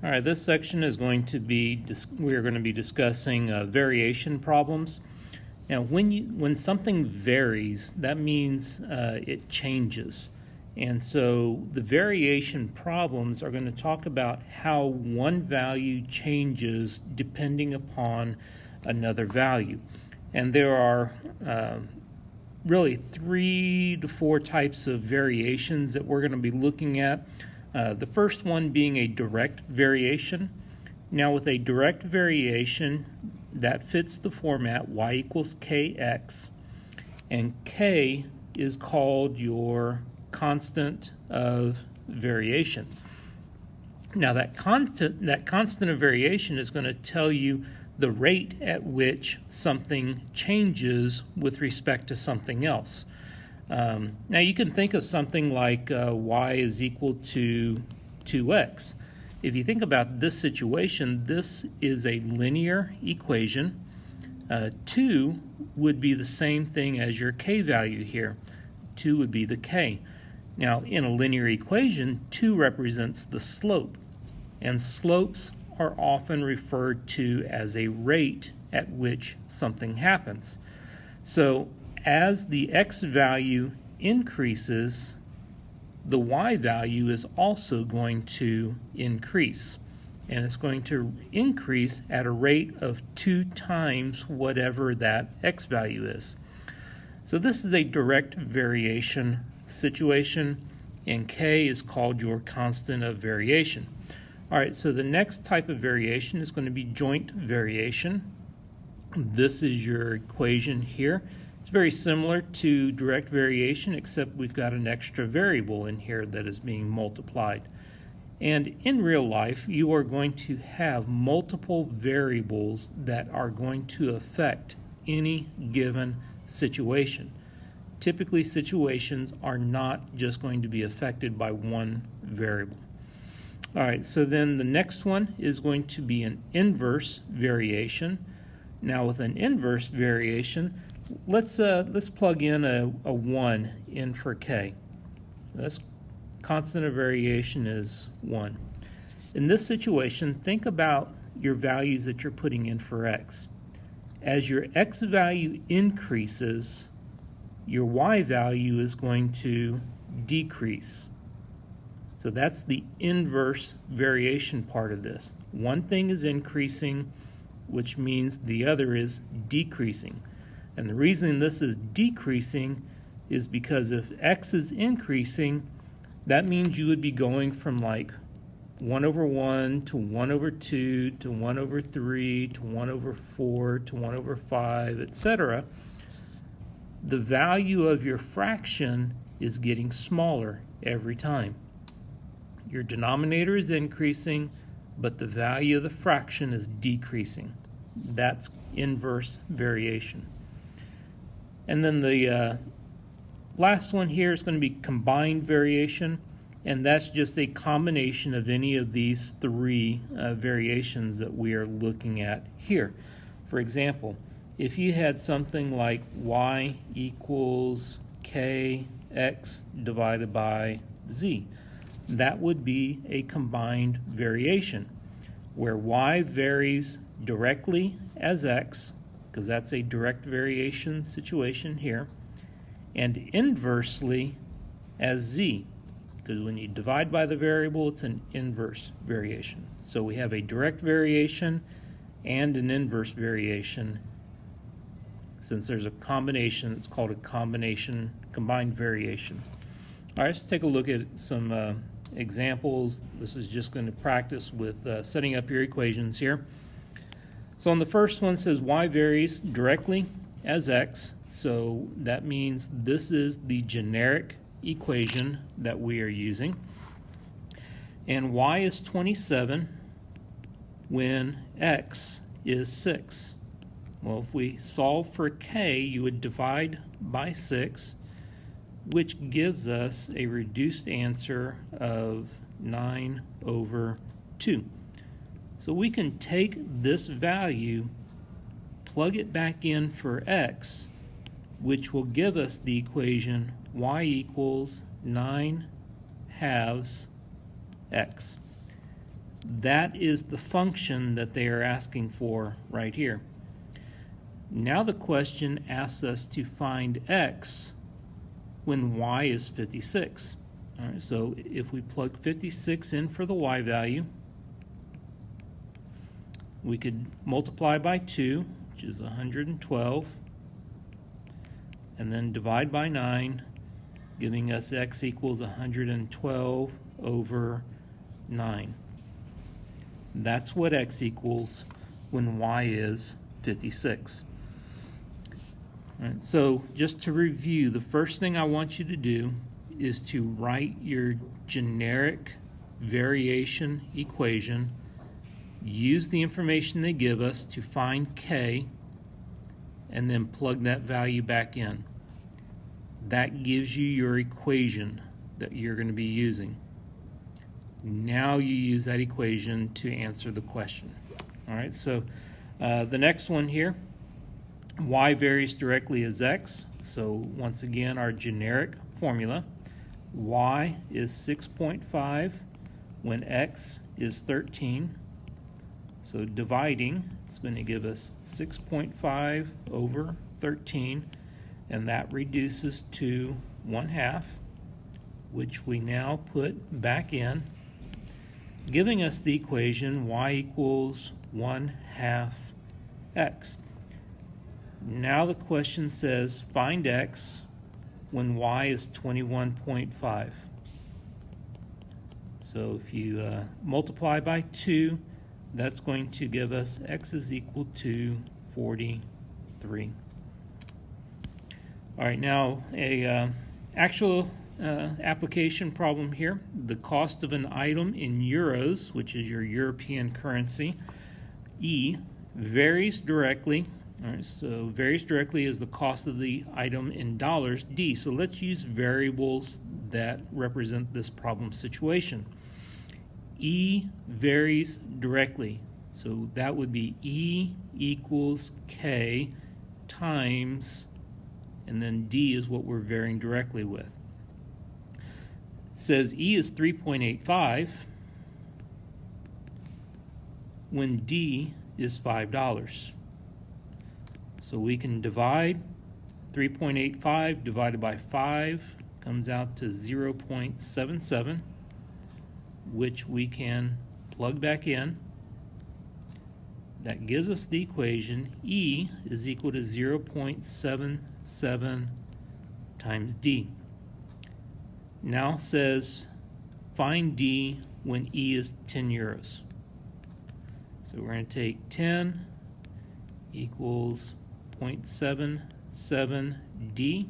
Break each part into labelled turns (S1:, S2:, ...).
S1: All right, this section is going to be, we are going to be discussing variation problems. Now, when something varies, that means it changes. And so the variation problems are going to talk about how one value changes depending upon another value. And there are really 3 to 4 types of variations that we're going to be looking at. The first one being a direct variation. Now with a direct variation, that fits the format y equals kx, and k is called your constant of variation. Now that constant of variation is going to tell you the rate at which something changes with respect to something else. Now you can think of something like y is equal to 2x. If you think about this situation, this is a linear equation. 2 would be the same thing as your k value here. 2 would be the k. Now in a linear equation, 2 represents the slope, and slopes are often referred to as a rate at which something happens. So as the x value increases, the y value is also going to increase. And it's going to increase at a rate of 2 times whatever that x value is. So this is a direct variation situation, and k is called your constant of variation. All right, so the next type of variation is going to be joint variation. This is your equation here. It's very similar to direct variation, except we've got an extra variable in here that is being multiplied. And in real life, you are going to have multiple variables that are going to affect any given situation. Typically, situations are not just going to be affected by one variable. All right, so then the next one is going to be an inverse variation. Now with an inverse variation, let's plug in a 1 in for k. This constant of variation is 1. In this situation, think about your values that you're putting in for x. As your x value increases, your y value is going to decrease. So that's the inverse variation part of this. One thing is increasing, which means the other is decreasing. And the reason this is decreasing is because if x is increasing, that means you would be going from like 1 over 1 to 1 over 2 to 1 over 3 to 1 over 4 to 1 over 5, etc. The value of your fraction is getting smaller every time. Your denominator is increasing, but the value of the fraction is decreasing. That's inverse variation. And then the last one here is going to be combined variation, and that's just a combination of any of these 3 variations that we are looking at here. For example, if you had something like y equals kx divided by z, that would be a combined variation, where y varies directly as x, because that's a direct variation situation here, and inversely as z, because when you divide by the variable, it's an inverse variation. So we have a direct variation and an inverse variation. Since there's a combination, it's called a combined variation. All right, let's take a look at some examples. This is just going to practice with setting up your equations here. So on the first one, it says y varies directly as x. So that means this is the generic equation that we are using. And y is 27 when x is 6. Well, if we solve for k, you would divide by 6, which gives us a reduced answer of 9 over 2. So we can take this value, plug it back in for x, which will give us the equation y equals 9 halves x. That is the function that they are asking for right here. Now the question asks us to find x when y is 56. All right, so if we plug 56 in for the y value, we could multiply by 2, which is 112, and then divide by 9, giving us x equals 112 over 9. That's what x equals when y is 56. All right, so just to review, the first thing I want you to do is to write your generic variation equation, use the information they give us to find k, and then plug that value back in. That gives you your equation that you're going to be using. Now you use that equation to answer the question. All right, so the next one here, y varies directly as x. So once again, our generic formula, y is 6.5 when x is 13. So dividing, it's going to give us 6.5 over 13, and that reduces to 1/2, which we now put back in, giving us the equation y equals 1/2 x. Now the question says find x when y is 21.5. So if you multiply by 2, that's going to give us x is equal to 43. All right, now a actual application problem here. The cost of an item in euros, which is your European currency, E, varies directly. All right, so varies directly is the cost of the item in dollars, D. So let's use variables that represent this problem situation. E varies directly. So that would be E equals K times, and then D is what we're varying directly with. It says E is 3.85 when D is $5. So we can divide 3.85 divided by 5 comes out to 0.77, which we can plug back in. That gives us the equation E is equal to 0.77 times D. Now says find D when E is 10 euros. So we're going to take 10 equals 0.77 D,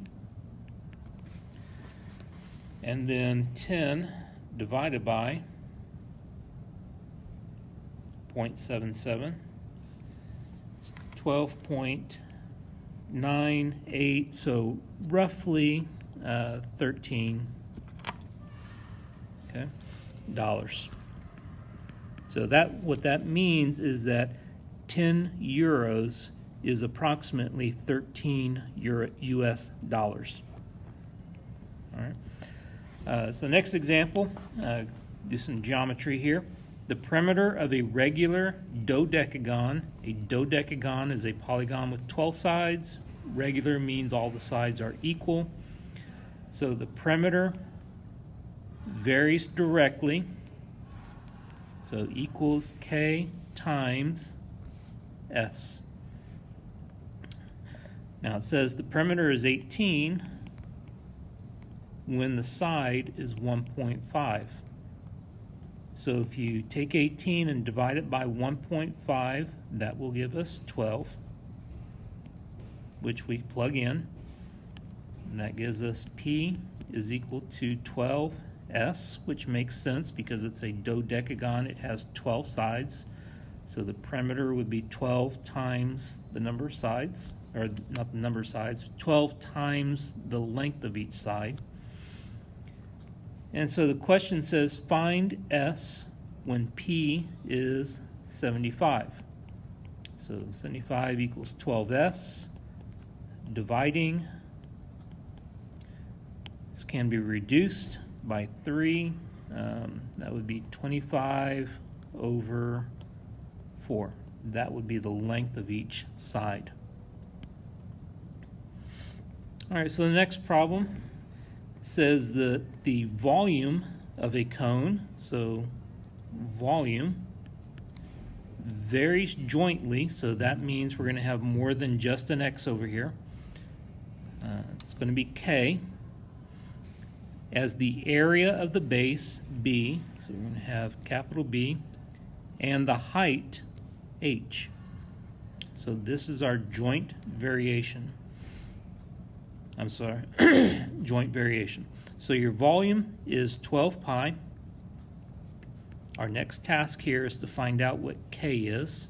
S1: and then 10 divided by 0.77, 12.98, so roughly 13 dollars. So what that means is that 10 euros is approximately 13 US dollars. All right. So next example, do some geometry here. The perimeter of a regular dodecagon. A dodecagon is a polygon with 12 sides. Regular means all the sides are equal. So the perimeter varies directly. So equals K times S. Now it says the perimeter is 18 when the side is 1.5. So if you take 18 and divide it by 1.5, that will give us 12, which we plug in. And that gives us P is equal to 12S, which makes sense because it's a dodecagon. It has 12 sides. So the perimeter would be 12 times the number of sides, or not the number of sides, 12 times the length of each side. And so the question says find S when P is 75. So 75 equals 12S. Dividing, this can be reduced by 3. That would be 25 over 4. That would be the length of each side. All right, so the next problem says that the volume of a cone, so volume, varies jointly, so that means we're going to have more than just an x over here. It's going to be k, as the area of the base, b, so we're going to have capital B, and the height, h. So this is our joint variation. I'm sorry, joint variation. So your volume is 12 pi. Our next task here is to find out what k is.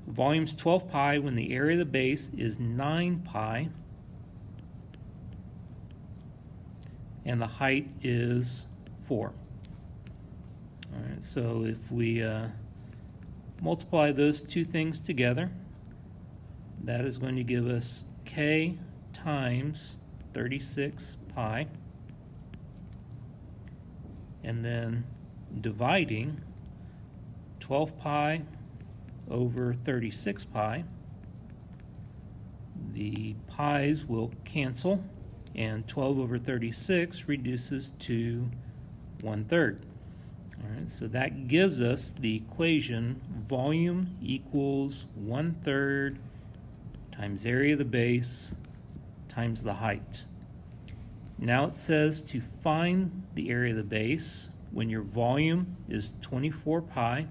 S1: Volume's 12 pi when the area of the base is 9 pi. And the height is 4. All right, so if we multiply those two things together, that is going to give us k times 36 pi, and then dividing 12 pi over 36 pi. The pi's will cancel, and 12 over 36 reduces to 1/3. All right, so that gives us the equation volume equals 1/3 times area of the base times the height. Now it says to find the area of the base when your volume is 24 pi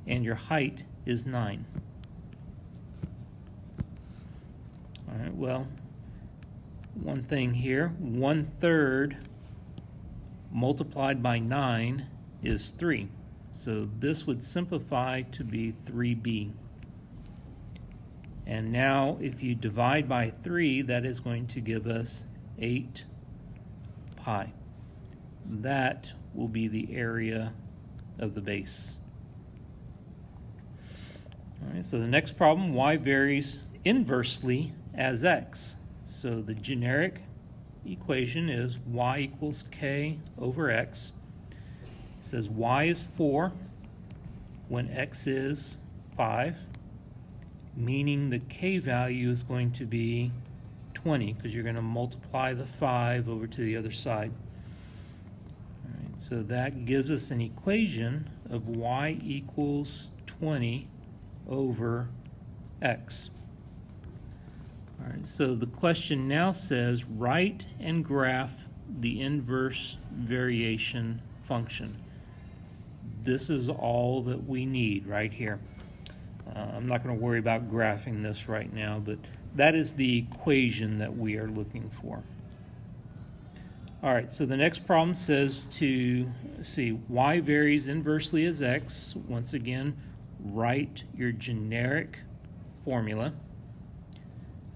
S1: and your height is 9. All right, well, one thing here, 1/3 multiplied by 9 is 3. So this would simplify to be 3b. And now if you divide by 3, that is going to give us 8 pi. That will be the area of the base. All right, so the next problem, y varies inversely as x. So the generic equation is y equals k over x. It says y is 4 when x is 5, meaning the k value is going to be 20 because you're going to multiply the 5 over to the other side. All right, so that gives us an equation of y equals 20 over x. All right, so the question now says write and graph the inverse variation function. This is all that we need right here. I'm not going to worry about graphing this right now, but that is the equation that we are looking for. All right, so the next problem says to see y varies inversely as x. Once again, write your generic formula.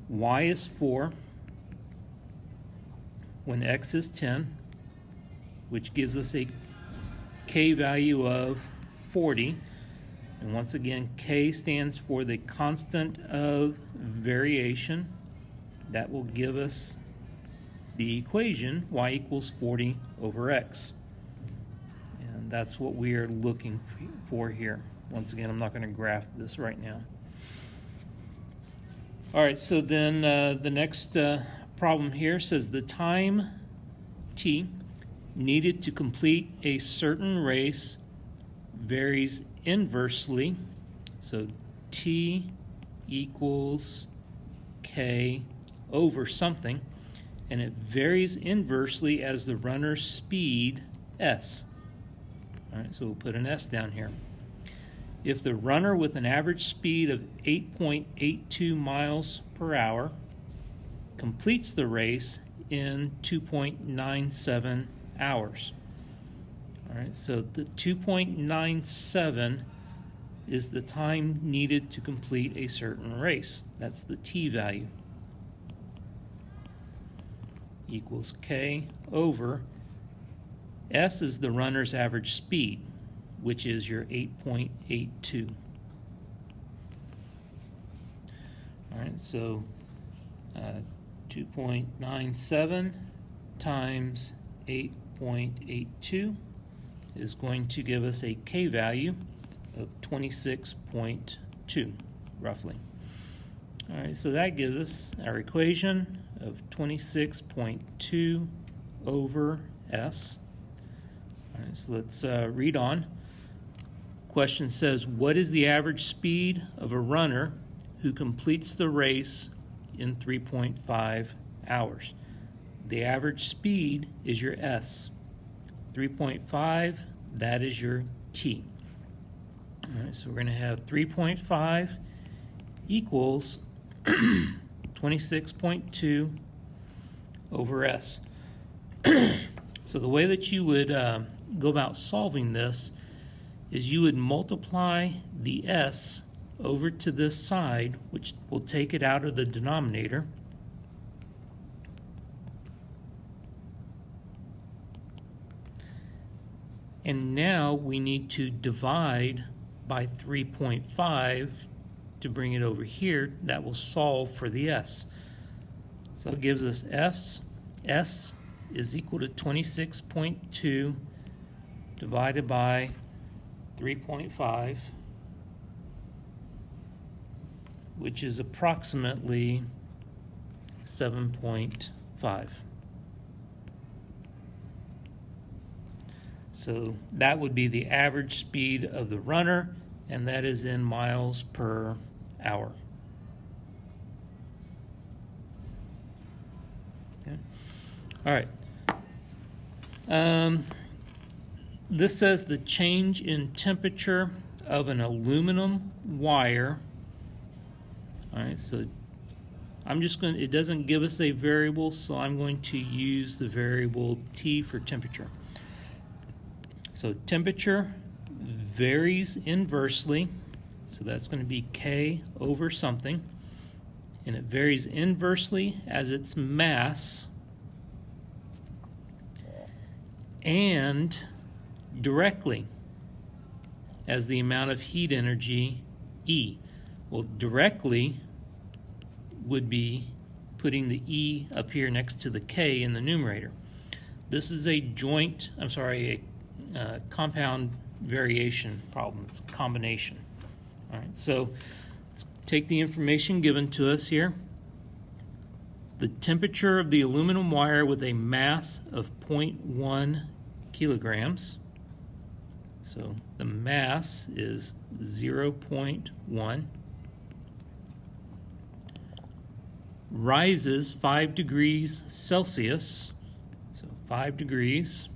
S1: Y is 4 when x is 10, which gives us a k value of 40. And once again, k stands for the constant of variation. That will give us the equation y equals 40 over x. And that's what we are looking for here. Once again, I'm not going to graph this right now. All right, so then the next problem here says the time t needed to complete a certain race varies inversely. So t equals k over something, and it varies inversely as the runner's speed s. All right, so we'll put an s down here. If the runner with an average speed of 8.82 miles per hour completes the race in 2.97 hours. All right, so the 2.97 is the time needed to complete a certain race. That's the t value. Equals k over s is the runner's average speed, which is your 8.82. All right, so 2.97 times 8.82 is going to give us a K value of 26.2, roughly. All right, so that gives us our equation of 26.2 over S. All right, so let's read on. Question says, what is the average speed of a runner who completes the race in 3.5 hours? The average speed is your S. 3.5, that is your T. All right, so we're going to have 3.5 equals 26.2 over S. So the way that you would go about solving this is you would multiply the S over to this side, which will take it out of the denominator. And now we need to divide by 3.5 to bring it over here. That will solve for the S. So it gives us S is equal to 26.2 divided by 3.5, which is approximately 7.5. So that would be the average speed of the runner, and that is in miles per hour. Okay. All right. This says the change in temperature of an aluminum wire. All right, so I'm just going to, it doesn't give us a variable, so I'm going to use the variable T for temperature. So temperature varies inversely, so that's going to be K over something, and it varies inversely as its mass and directly as the amount of heat energy, E. Well, directly would be putting the E up here next to the K in the numerator. This is a compound variation problem. It's a combination. All right, so let's take the information given to us here. The temperature of the aluminum wire with a mass of 0.1 kilograms. So the mass is 0.1. Rises 5 degrees Celsius, so 5 degrees,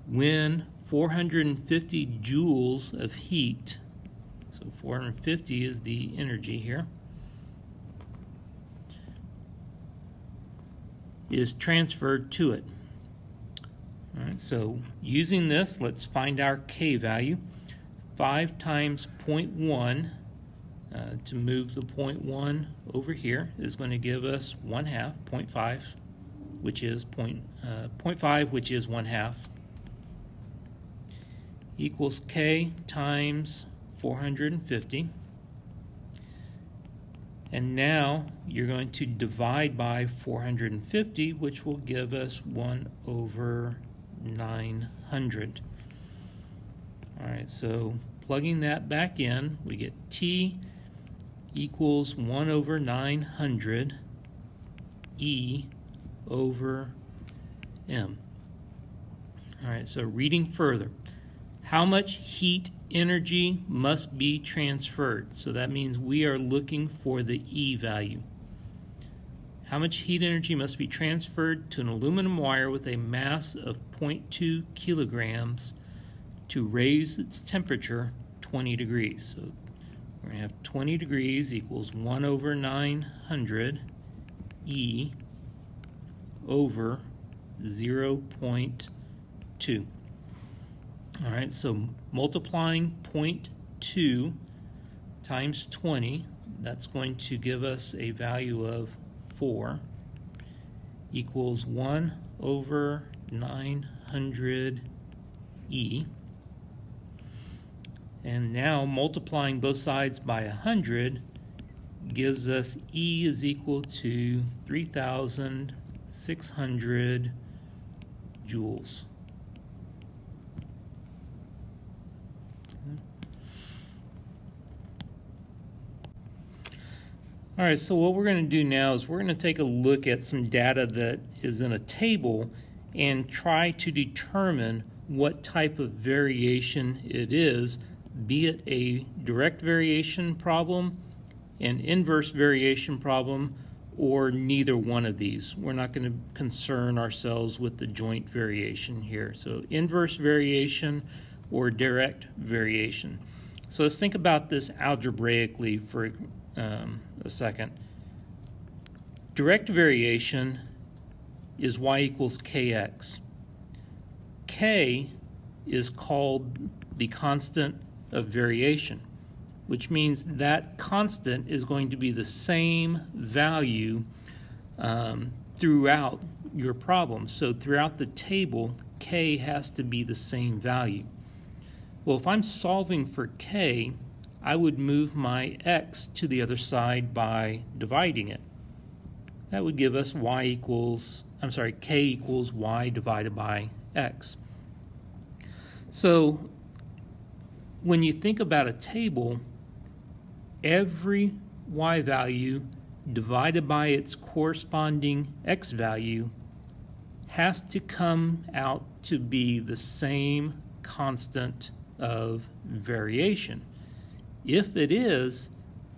S1: when 450 joules of heat, so 450 is the energy here, is transferred to it. All right, so using this, let's find our K value. 5 times 0.1, to move the 0.1 over here, is going to give us 1/2, 0.5, which is 0.5, which is 1/2, equals K times 450. And now you're going to divide by 450, which will give us 1/900. All right, so plugging that back in, we get T equals 1/900 E over M. All right, so reading further, how much heat energy must be transferred? So that means we are looking for the E value. How much heat energy must be transferred to an aluminum wire with a mass of 0.2 kilograms to raise its temperature 20 degrees? So we're going to have 20 degrees equals 1/900 E over 0.2. All right, so multiplying 0.2 times 20, that's going to give us a value of 4 equals 1/900 E. And now multiplying both sides by 100 gives us E is equal to 3,600 joules. All right, so what we're going to do now is we're going to take a look at some data that is in a table and try to determine what type of variation it is, be it a direct variation problem, an inverse variation problem, or neither one of these. We're not going to concern ourselves with the joint variation here. So inverse variation or direct variation. So let's think about this algebraically for a second. Direct variation is y equals kx. K is called the constant of variation, which means that constant is going to be the same value throughout your problem. So throughout the table, K has to be the same value. Well, if I'm solving for K, I would move my x to the other side by dividing it. That would give us K equals y divided by x. So when you think about a table, every y value divided by its corresponding x value has to come out to be the same constant of variation. If it is,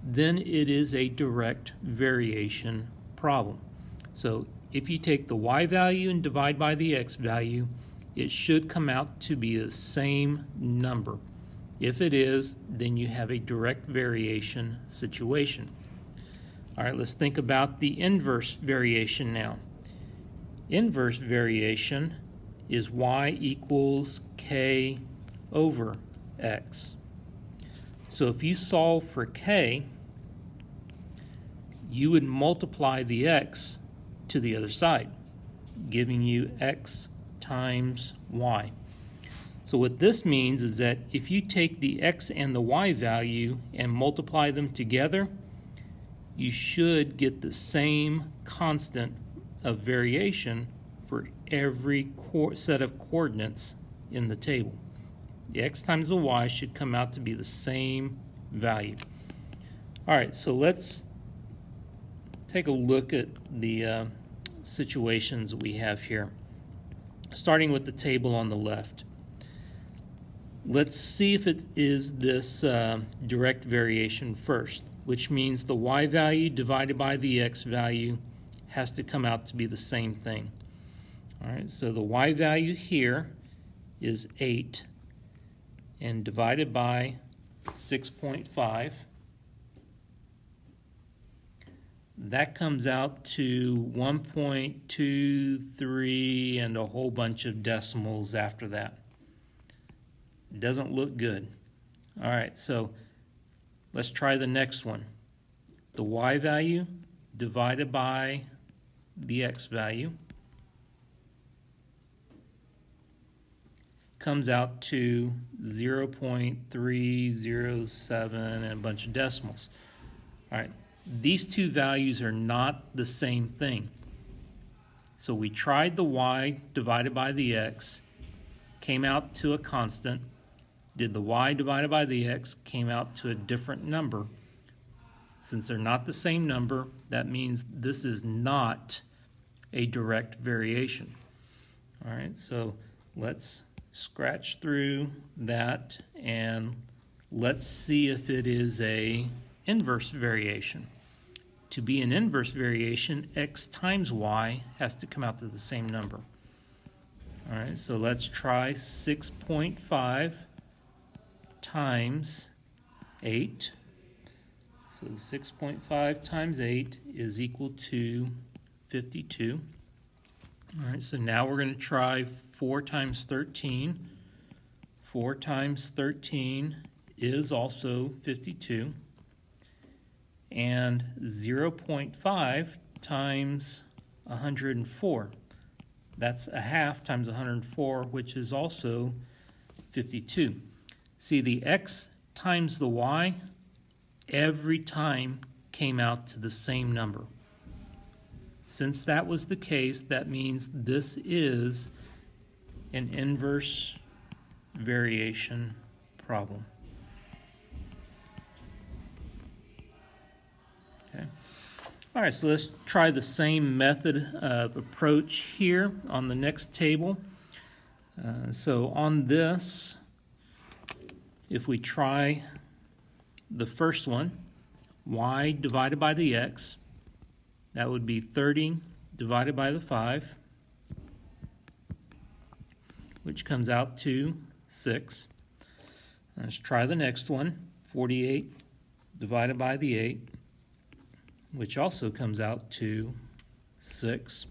S1: then it is a direct variation problem. So if you take the y value and divide by the x value, it should come out to be the same number. If it is, then you have a direct variation situation. All right, let's think about the inverse variation now. Inverse variation is y equals k over x. So if you solve for k, you would multiply the x to the other side, giving you x times y. So what this means is that if you take the x and the y value and multiply them together, you should get the same constant of variation for every set of coordinates in the table. The x times the y should come out to be the same value. All right, so let's take a look at the situations we have here, starting with the table on the left. Let's see if it is this direct variation first, which means the y value divided by the x value has to come out to be the same thing. All right, so the y value here is 8, and divided by 6.5, that comes out to 1.23 and a whole bunch of decimals after that. It doesn't look good. All right, so let's try the next one. The y value divided by the x value comes out to 0.307 and a bunch of decimals. All right, these two values are not the same thing. So we tried the y divided by the x, came out to a constant, did the y divided by the x, came out to a different number. Since they're not the same number, that means this is not a direct variation. All right, so let's scratch through that and let's see if it is a inverse variation. To be an inverse variation, x times y has to come out to the same number. All right, so let's try 6.5 times 8. So 6.5 times 8 is equal to 52. All right, so now we're going to try 4 times 13. 4 times 13 is also 52. And 0.5 times 104. That's a half times 104, which is also 52. See, the x times the y, every time came out to the same number. Since that was the case, that means this is an inverse variation problem. Okay. All right, so let's try the same method of approach here on the next table. So on this, if we try the first one, y divided by the x, that would be 30 divided by the 5, which comes out to 6. Let's try the next one, 48 divided by the 8, which also comes out to 6.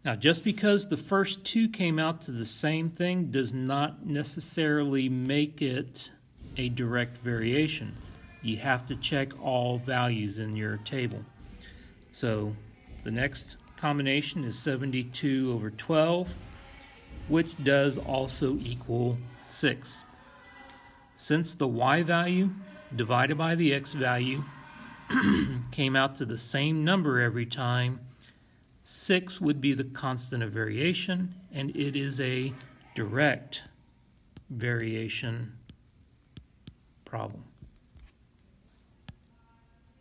S1: Now, just because the first two came out to the same thing does not necessarily make it a direct variation. You have to check all values in your table. So the next combination is 72 over 12, which does also equal 6. Since the y value divided by the x value came out to the same number every time, 6 would be the constant of variation, and it is a direct variation problem.